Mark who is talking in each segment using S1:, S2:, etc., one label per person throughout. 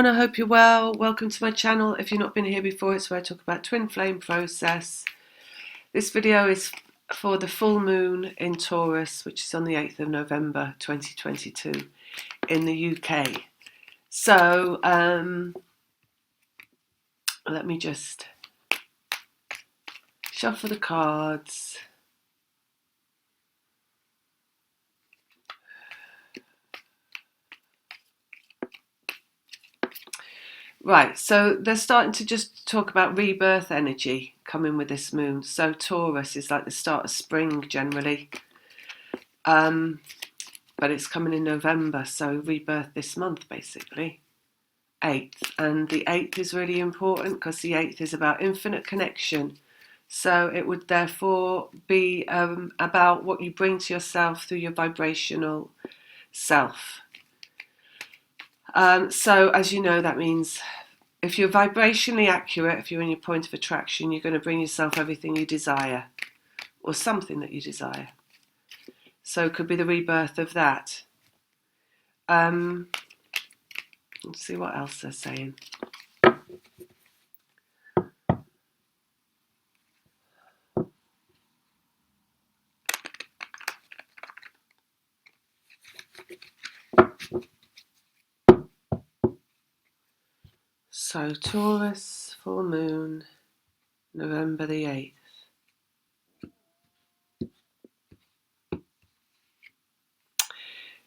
S1: I hope you're well. Welcome to my channel. If you've not been here before, it's where I talk about twin flame process. This video is for the full moon in Taurus, which is on the 8th of November 2022 in the UK. So let me just shuffle the cards. Right, so they're starting to just talk about rebirth energy coming with this moon. So Taurus is like the start of spring generally, but it's coming in November, so rebirth this month basically, 8th. And the 8th is really important because the 8th is about infinite connection. So it would therefore be about what you bring to yourself through your vibrational self. So as you know, that means if you're vibrationally accurate, if you're in your point of attraction, you're going to bring yourself everything you desire or something that you desire. So it could be the rebirth of that. Let's see what else they're saying. So Taurus, full moon, November the 8th.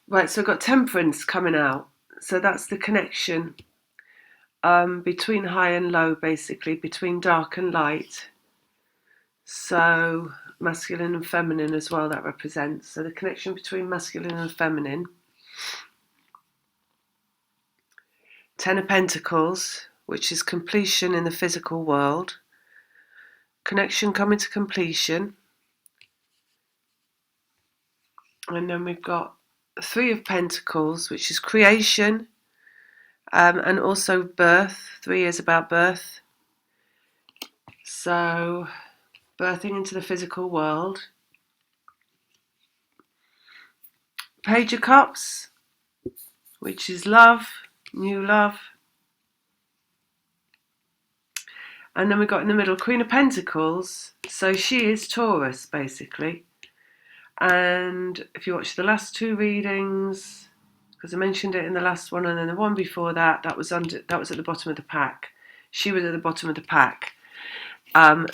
S1: Right, so we've got Temperance coming out. So that's the connection between high and low, basically, between dark and light. So masculine and feminine as well, that represents. So the connection between masculine and feminine. Ten of Pentacles, which is completion in the physical world. Connection coming to completion. And then we've got Three of Pentacles, which is creation, and also birth. 3 is about birth. So birthing into the physical world. Page of Cups, which is love, new love. And then we've got in the middle Queen of Pentacles. So she is Taurus, basically. And if you watch the last two readings, because I mentioned it in the last one, and then the one before that, that was at the bottom of the pack. She was at the bottom of the pack,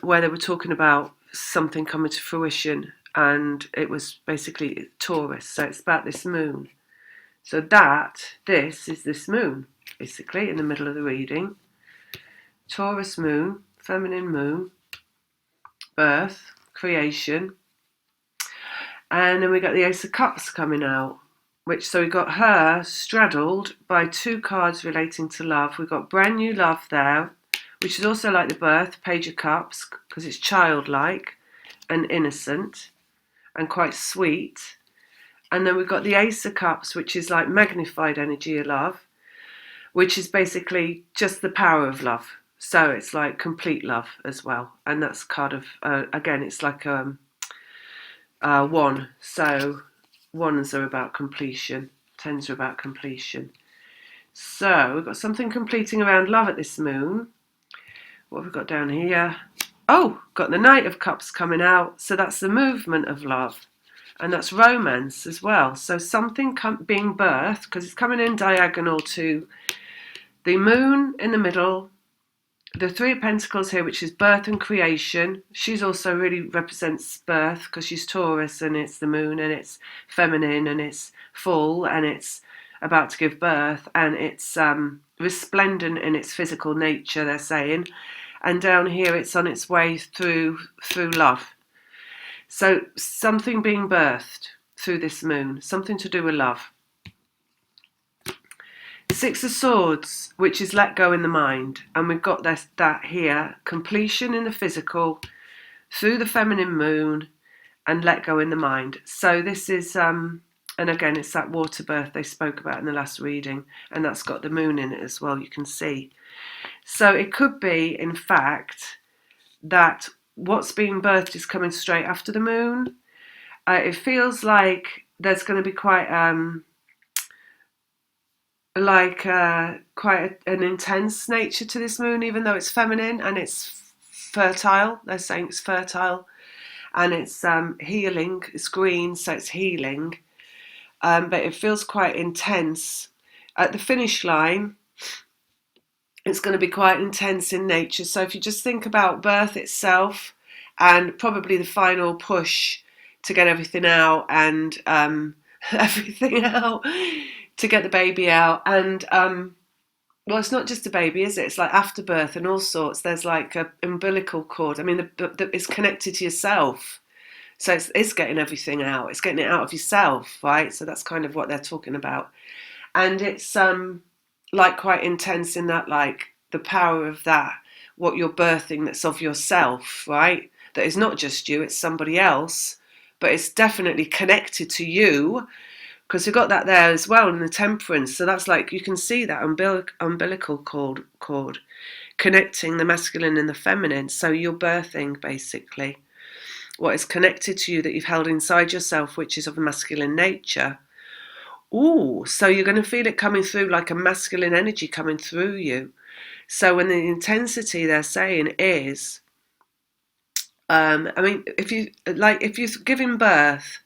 S1: where they were talking about something coming to fruition, and it was basically Taurus. So it's about this moon. So this is this moon, basically, in the middle of the reading. Taurus moon, feminine moon, birth, creation. And then we got the Ace of Cups coming out, so we got her straddled by two cards relating to love. We've got brand new love there, which is also like the birth, Page of Cups, because it's childlike and innocent and quite sweet. And then we've got the Ace of Cups, which is like magnified energy of love, which is basically just the power of love. So it's like complete love as well. And that's kind of, again, it's like one. So ones are about completion, tens are about completion. So we've got something completing around love at this moon. What have we got down here? Oh, got the Knight of Cups coming out. So that's the movement of love. And that's romance as well. So something being birthed, because it's coming in diagonal to the moon in the middle, the Three of Pentacles here, which is birth and creation. She's also really represents birth because she's Taurus and it's the moon and it's feminine and it's full and it's about to give birth and it's resplendent in its physical nature, they're saying. And down here it's on its way through love. So something being birthed through this moon, something to do with love. Six of Swords, which is let go in the mind. And we've got that here, completion in the physical, through the feminine moon, and let go in the mind. So this is, and again, it's that water birth they spoke about in the last reading, and that's got the moon in it as well, you can see. So it could be, in fact, that what's being birthed is coming straight after the moon. It feels like there's going to be quite like quite an intense nature to this moon, even though it's feminine and it's fertile. They're saying it's fertile and it's healing. It's green, so it's healing. But it feels quite intense. At the finish line, it's going to be quite intense in nature. So if you just think about birth itself and probably the final push to get everything out and everything out to get the baby out and well, it's not just a baby, is it? It's like afterbirth and all sorts. There's like a umbilical cord. I mean, it's connected to yourself. So it's getting everything out. It's getting it out of yourself, right? So that's kind of what they're talking about. And it's like quite intense in that, like the power of that, what you're birthing that's of yourself, right? That is not just you, it's somebody else, but it's definitely connected to you because we've got that there as well in the temperance. So that's like you can see that umbilical cord connecting the masculine and the feminine. So you're birthing basically what is connected to you that you've held inside yourself, which is of a masculine nature. Ooh, so you're going to feel it coming through like a masculine energy coming through you. So when the intensity they're saying is, I mean, if you're giving birth,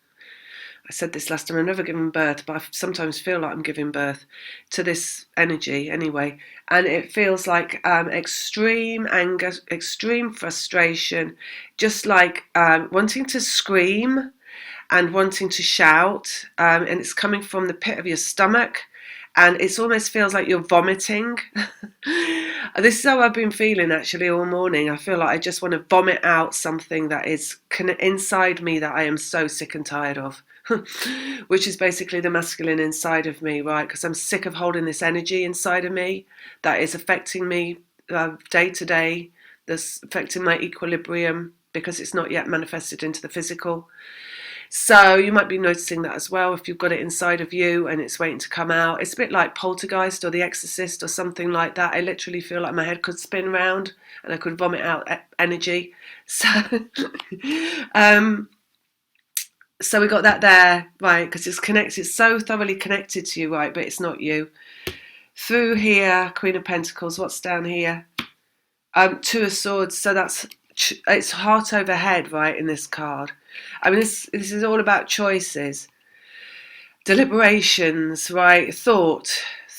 S1: I said this last time, I've never given birth, but I sometimes feel like I'm giving birth to this energy anyway. And it feels like extreme anger, extreme frustration, just like wanting to scream and wanting to shout. And it's coming from the pit of your stomach. And it almost feels like you're vomiting. This is how I've been feeling actually all morning. I feel like I just want to vomit out something that is inside me that I am so sick and tired of. Which is basically the masculine inside of me, right? Because I'm sick of holding this energy inside of me that is affecting me day to day, that's affecting my equilibrium because it's not yet manifested into the physical. So you might be noticing that as well if you've got it inside of you and it's waiting to come out. It's a bit like Poltergeist or The Exorcist or something like that. I literally feel like my head could spin round and I could vomit out energy. So so we got that there, right, because it's connected, it's so thoroughly connected to you, right, but it's not you. Through here, Queen of Pentacles, what's down here? Two of Swords, so it's heart over head, right, in this card. I mean, this is all about choices, deliberations, right, thought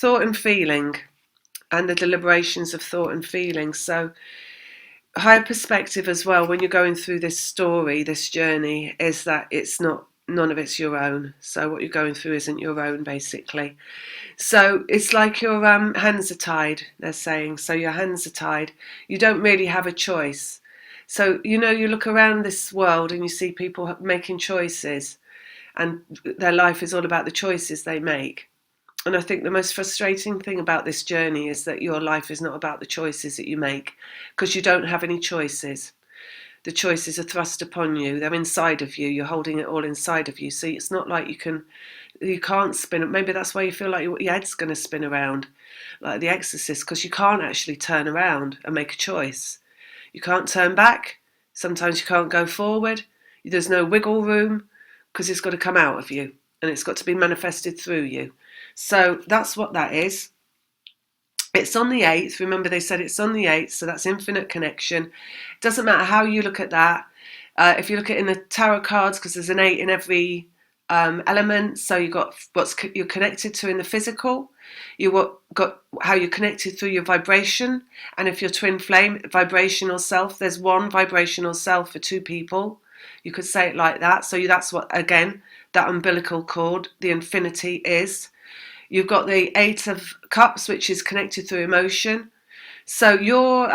S1: and feeling, and the deliberations of thought and feeling. So higher perspective as well when you're going through this story, this journey, is that none of it's your own. So what you're going through isn't your own, basically. So it's like your hands are tied, they're saying. So your hands are tied. You don't really have a choice. So, you look around this world and you see people making choices and their life is all about the choices they make. And I think the most frustrating thing about this journey is that your life is not about the choices that you make, because you don't have any choices. The choices are thrust upon you. They're inside of you. You're holding it all inside of you. So it's not like you can't spin it. Maybe that's why you feel like your head's going to spin around, like The Exorcist, because you can't actually turn around and make a choice. You can't turn back. Sometimes you can't go forward. There's no wiggle room because it's got to come out of you and it's got to be manifested through you. So that's what that is. It's on the 8th. Remember, they said it's on the 8th, so that's infinite connection. Doesn't matter how you look at that. If you look at it in the tarot cards, because there's an 8 in every element, so you've got what you're connected to in the physical. You got how you're connected through your vibration, and if you're twin flame, vibrational self, there's one vibrational self for two people. You could say it like that. So that's what, again, that umbilical cord, the infinity is. You've got the 8 of Cups, which is connected through emotion. So you're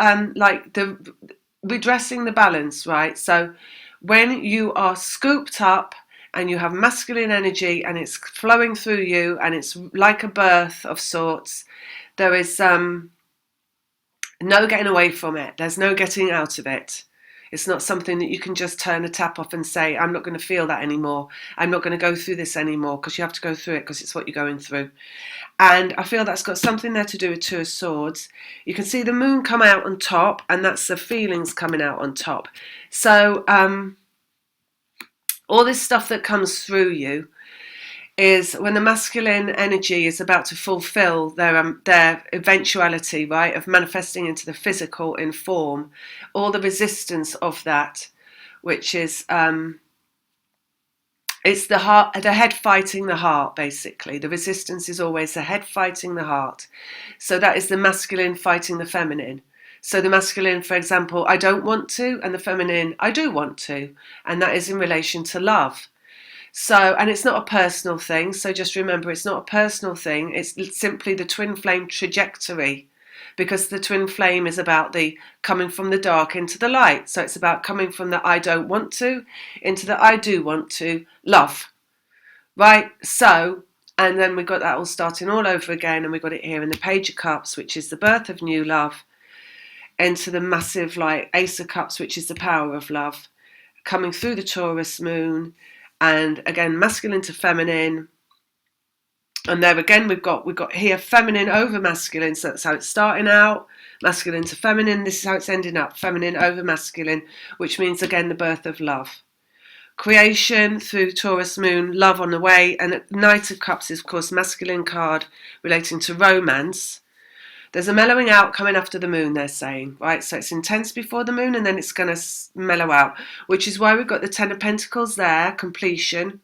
S1: redressing the balance, right? So when you are scooped up and you have masculine energy and it's flowing through you and it's like a birth of sorts, there is no getting away from it. There's no getting out of it. It's not something that you can just turn a tap off and say, I'm not going to feel that anymore. I'm not going to go through this anymore, because you have to go through it because it's what you're going through. And I feel that's got something there to do with Two of Swords. You can see the moon come out on top, and that's the feelings coming out on top. So all this stuff that comes through you, is when the masculine energy is about to fulfill their eventuality, right, of manifesting into the physical in form, all the resistance of that, which is it's the heart, the head fighting the heart, basically. The resistance is always the head fighting the heart. So that is the masculine fighting the feminine. So the masculine, for example, I don't want to, and the feminine, I do want to, and that is in relation to love. So, and it's not a personal thing. So just remember, it's not a personal thing. It's simply the twin flame trajectory, because the twin flame is about the coming from the dark into the light. So it's about coming from the I don't want to into the I do want to love, right? So, and then we got that all starting all over again, and we got it here in the Page of Cups, which is the birth of new love, into the massive like Ace of Cups, which is the power of love, coming through the Taurus moon. And again, masculine to feminine. And there again, we've got here feminine over masculine. So that's how it's starting out. Masculine to feminine. This is how it's ending up. Feminine over masculine, which means again the birth of love. Creation through Taurus moon, love on the way. And Knight of Cups is, of course, masculine card relating to romance. There's a mellowing out coming after the moon, they're saying, right? So it's intense before the moon and then it's going to mellow out, which is why we've got the Ten of Pentacles there, completion.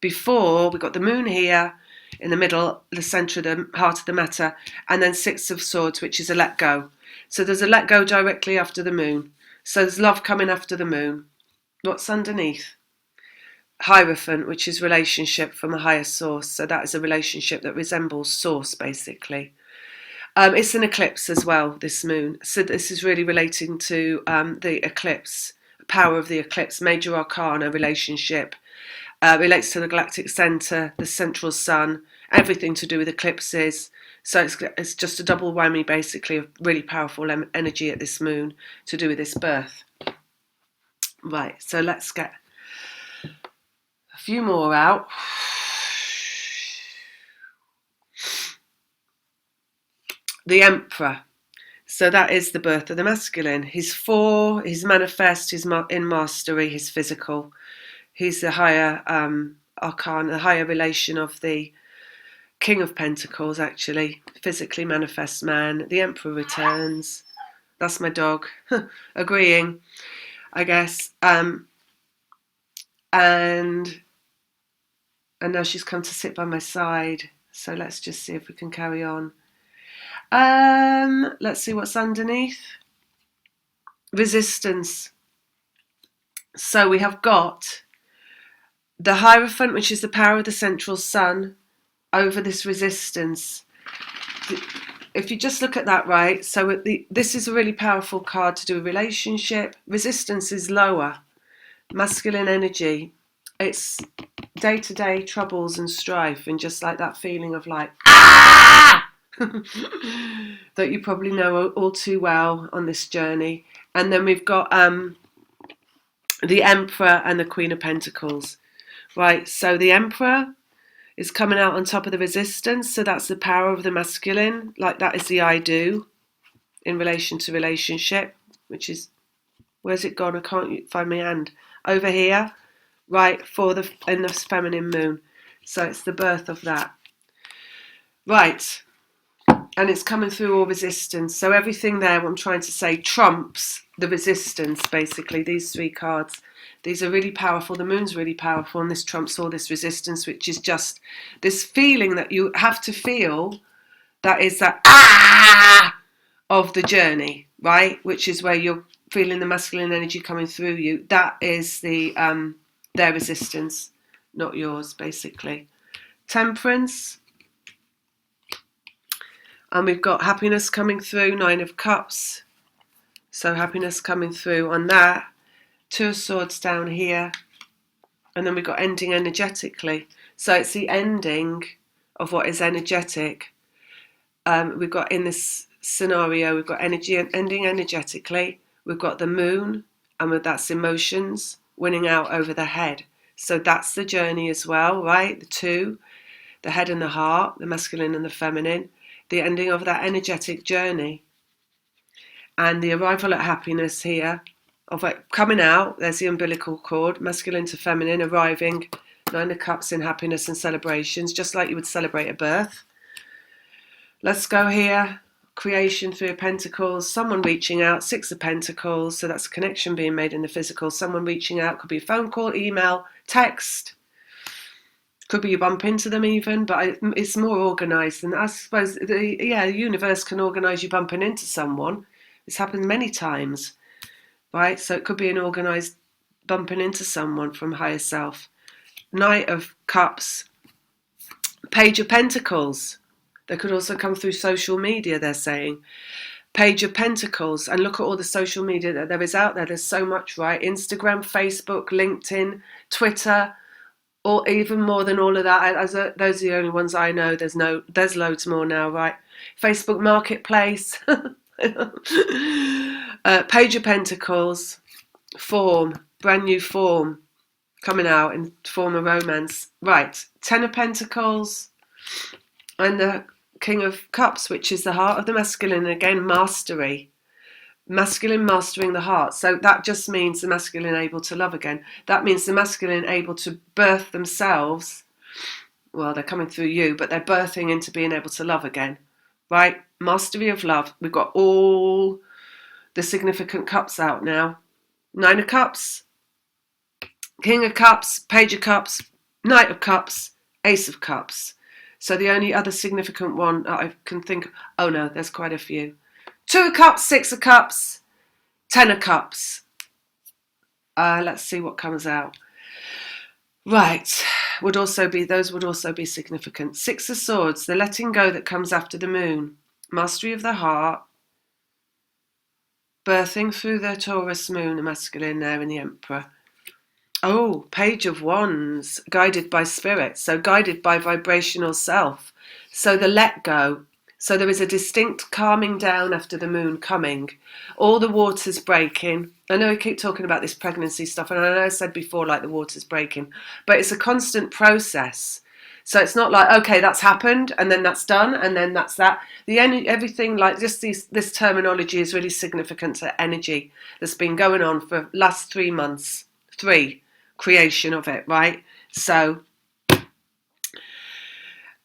S1: Before, we've got the moon here in the middle, the centre of the heart of the matter, and then Six of Swords, which is a let go. So there's a let go directly after the moon. So there's love coming after the moon. What's underneath? Hierophant, which is relationship from a higher source. So that is a relationship that resembles source, basically. It's an eclipse as well, this moon. So this is really relating to the eclipse, power of the eclipse, major arcana relationship. Relates to the galactic centre, the central sun, everything to do with eclipses. So it's just a double whammy, basically, of really powerful energy at this moon to do with this birth. Right, so let's get a few more out. The Emperor. So that is the birth of the masculine. He's four, he's manifest, he's in mastery, he's physical. He's the higher arcana, the higher relation of the King of Pentacles, actually. Physically manifest man. The Emperor returns. That's my dog. Agreeing, I guess. And now she's come to sit by my side. So let's just see if we can carry on. Let's see what's underneath. Resistance. So we have got the Hierophant, which is the power of the central sun, over this resistance. If you just look at that, right, so this is a really powerful card to do a relationship. Resistance is lower. Masculine energy. It's day-to-day troubles and strife, and just like that feeling of like, that you probably know all too well on this journey. And then we've got the Emperor and the Queen of Pentacles. Right, so the Emperor is coming out on top of the resistance, so that's the power of the masculine, like that is the I do in relation to relationship, which is, where's it gone? I can't find my hand. Over here, right, in the feminine moon. So it's the birth of that. Right, and it's coming through all resistance. So everything there, what I'm trying to say, trumps the resistance, basically, these three cards. These are really powerful. The moon's really powerful, and this trumps all this resistance, which is just this feeling that you have to feel. That is that of the journey, right? Which is where you're feeling the masculine energy coming through you. That is their resistance, not yours, basically. Temperance. And we've got happiness coming through, Nine of Cups. So happiness coming through on that. Two of Swords down here. And then we've got ending energetically. So it's the ending of what is energetic. We've got in this scenario, we've got energy ending energetically. We've got the moon, and that's emotions winning out over the head. So that's the journey as well, right? The two, the head and the heart, the masculine and the feminine. The ending of that energetic journey. And the arrival at happiness here, of it coming out, there's the umbilical cord, masculine to feminine, arriving Nine of Cups in happiness and celebrations, just like you would celebrate a birth. Let's go here. Creation, Three of Pentacles, someone reaching out, Six of Pentacles, so that's a connection being made in the physical. Someone reaching out, could be a phone call, email, text, could be you bump into them even, but it's more organised than, I suppose, the universe can organise you bumping into someone. It's happened many times, right? So it could be an organised bumping into someone from higher self. Knight of Cups, Page of Pentacles. They could also come through social media, they're saying. Page of Pentacles, and look at all the social media that there is out there. There's so much, right? Instagram, Facebook, LinkedIn, Twitter, or even more than all of that. Those are the only ones I know. There's loads more now, right? Facebook Marketplace. Page of Pentacles, form, brand new form coming out in form of romance. Right, Ten of Pentacles and the King of Cups, which is the heart of the masculine. Again, mastery. Masculine mastering the heart. So that just means the masculine able to love again. That means the masculine able to birth themselves. Well, they're coming through you, but they're birthing into being able to love again. Right? Mastery of love. We've got all the significant cups out now. Nine of Cups, King of Cups, Page of Cups, Knight of Cups, Ace of Cups. So the only other significant one that I can think of, oh no, there's quite a few. Two of Cups, Six of Cups, Ten of Cups. Let's see what comes out. Right, those would also be significant. Six of Swords, the letting go that comes after the moon. Mastery of the heart. Birthing through the Taurus moon, the masculine there in the Emperor. Oh, Page of Wands, guided by spirit, so guided by vibrational self. So the let go. So there is a distinct calming down after the moon coming. All the water's breaking. I know I keep talking about this pregnancy stuff, and I know I said before, like, the water's breaking, but it's a constant process. So it's not like, okay, that's happened, and then that's done, and then that's that. Everything, like, just this terminology is really significant to energy that's been going on for last 3 months. Creation of it, right? So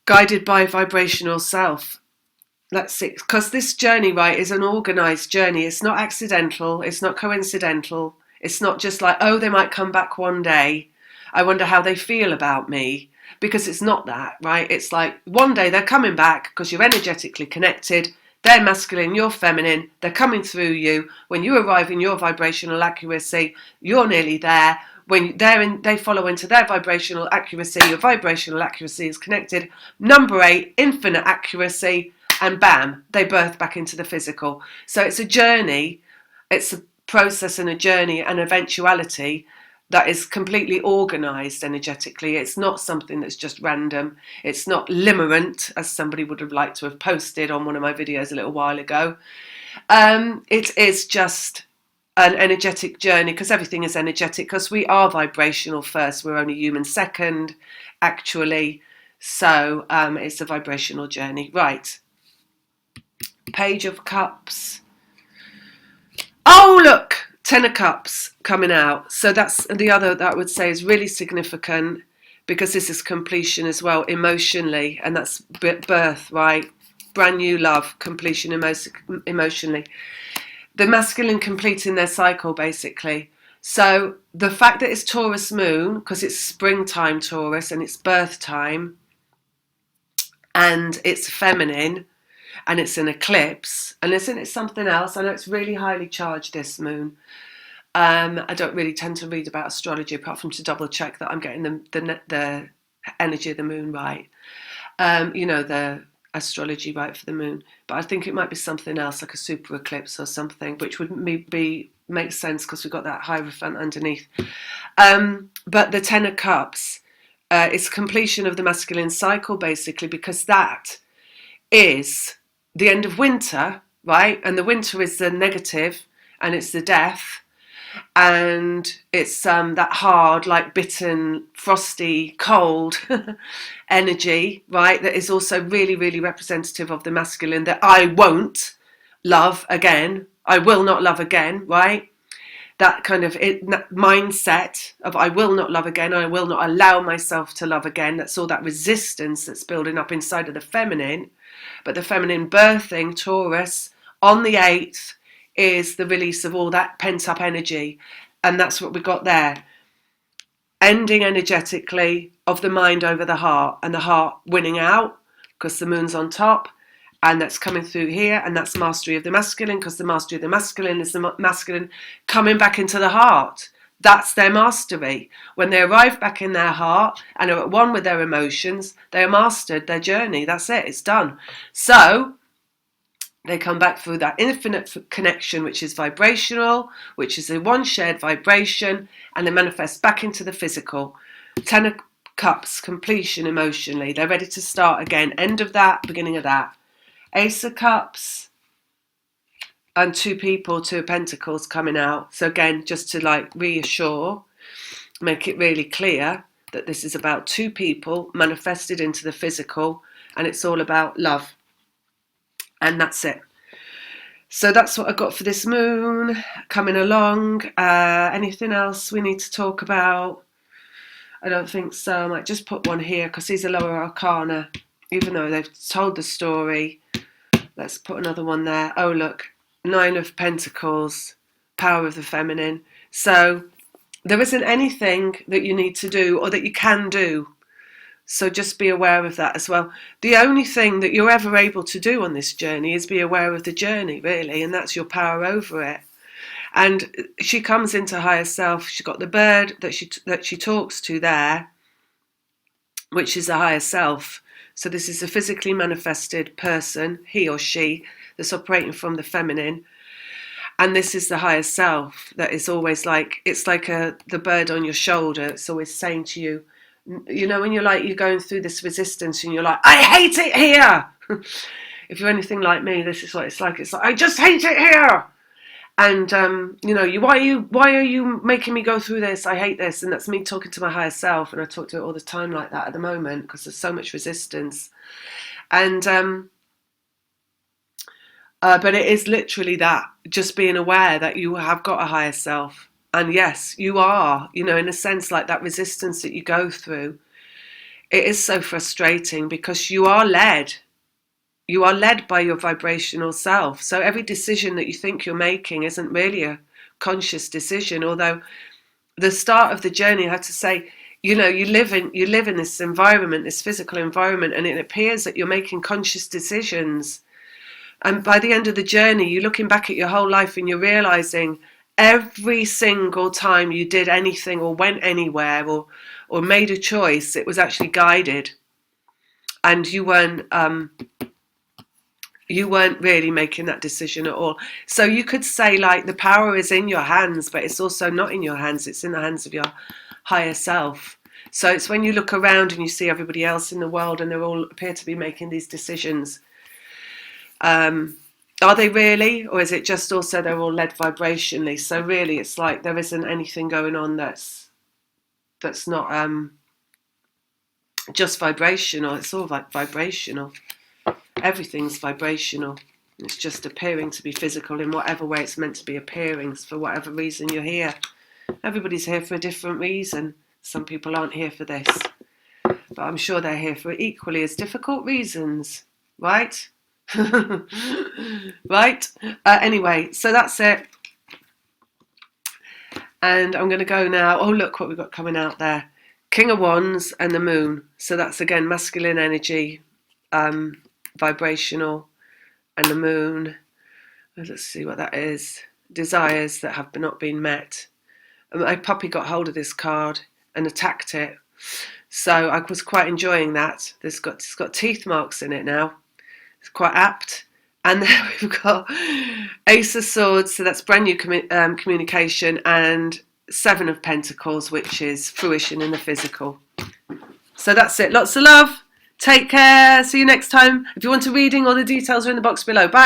S1: guided by vibrational self. That's it, because this journey, right, is an organised journey. It's not accidental, it's not coincidental, it's not just like, oh, they might come back one day, I wonder how they feel about me, because it's not that, right? It's like one day they're coming back because you're energetically connected. They're masculine, you're feminine, they're coming through you. When you arrive in your vibrational accuracy, you're nearly there. When they follow into their vibrational accuracy, your vibrational accuracy is connected. Number 8, infinite accuracy, and bam, they birth back into the physical. So it's a journey, it's a process and a journey, an eventuality that is completely organised energetically. It's not something that's just random. It's not limerent, as somebody would have liked to have posted on one of my videos a little while ago. It is just an energetic journey, because everything is energetic, because we are vibrational first, we're only human second, actually. So it's a vibrational journey. Right. Page of Cups. Oh, look! Ten of Cups coming out. So that's the other that I would say is really significant, because this is completion as well, emotionally, and that's birth, right? Brand new love, completion emotionally. The masculine completing their cycle, basically. So the fact that it's Taurus moon, because it's springtime Taurus and it's birth time, and it's feminine, and it's an eclipse, and isn't it something else? I know it's really highly charged, this moon. I don't really tend to read about astrology, apart from to double check that I'm getting the energy of the moon right. The astrology right for the moon. But I think it might be something else, like a super eclipse or something, which would make sense because we've got that Hierophant underneath. But the Ten of Cups is completion of the masculine cycle, basically, because that is the end of winter, right? And the winter is the negative, and it's the death, and it's that hard, like bitten, frosty, cold energy, right? That is also really, really representative of the masculine, that I won't love again. I will not love again, right? that kind of mindset of I will not love again, I will not allow myself to love again. That's all that resistance that's building up inside of the feminine. But the feminine birthing, Taurus, on the 8th is the release of all that pent-up energy. And that's what we got there. Ending energetically of the mind over the heart, and the heart winning out because the moon's on top, and that's coming through here, and that's mastery of the masculine, because the mastery of the masculine is the masculine coming back into the heart. That's their mastery. When they arrive back in their heart and are at one with their emotions, they have mastered their journey. That's it, it's done. So they come back through that infinite connection, which is vibrational, which is a one shared vibration, and they manifest back into the physical. 10 of Cups, completion emotionally. They're ready to start again. End of that, beginning of that. Ace of Cups and 2 people, 2 of Pentacles coming out. So again, just to like reassure, make it really clear that this is about 2 people manifested into the physical, and it's all about love. And that's it. So that's what I got for this moon coming along. Anything else we need to talk about? I don't think so. I might just put one here because these are lower arcana, even though they've told the story. Let's put another one there. Oh, look, 9 of Pentacles, power of the feminine. So there isn't anything that you need to do or that you can do. So just be aware of that as well. The only thing that you're ever able to do on this journey is be aware of the journey, really, and that's your power over it. And she comes into higher self. She's got the bird that she talks to there, which is a higher self. So this is a physically manifested person, he or she, that's operating from the feminine. And this is the higher self that is always like, it's like the bird on your shoulder. It's always saying to you, you know, when you're going through this resistance and you're like, I hate it here. If you're anything like me, this is what it's like. It's like, I just hate it here. And, you know, why are you making me go through this? I hate this. And that's me talking to my higher self. And I talk to it all the time like that at the moment because there's so much resistance. And, but it is literally that, just being aware that you have got a higher self. And yes, you are, you know, in a sense, like that resistance that you go through. It is so frustrating because you are led. You are led by your vibrational self. So every decision that you think you're making isn't really a conscious decision. Although the start of the journey, I have to say, you know, you live in this environment, this physical environment, and it appears that you're making conscious decisions. And by the end of the journey, you're looking back at your whole life and you're realizing every single time you did anything or went anywhere or made a choice, it was actually guided. And you weren't really making that decision at all. So you could say, like, the power is in your hands, but it's also not in your hands. It's in the hands of your higher self. So it's when you look around and you see everybody else in the world and they all appear to be making these decisions. Are they really? Or is it just also they're all led vibrationally? So really it's like there isn't anything going on that's not just vibrational. It's all like vibrational. Everything's vibrational. It's just appearing to be physical in whatever way it's meant to be appearing. For whatever reason you're here. Everybody's here for a different reason. Some people aren't here for this. But I'm sure they're here for equally as difficult reasons. Right? Right? Anyway, so that's it. And I'm going to go now. Oh, look what we've got coming out there. King of Wands and the Moon. So that's, again, masculine energy, vibrational, and the Moon. Let's see what that is. Desires that have not been met. My puppy got hold of this card and attacked it. So I was quite enjoying that. It's got teeth marks in it now. It's quite apt. And then we've got Ace of Swords, so that's brand new communication, and 7 of Pentacles, which is fruition in the physical. So that's it. Lots of love. Take care. See you next time. If you want a reading, all the details are in the box below. Bye.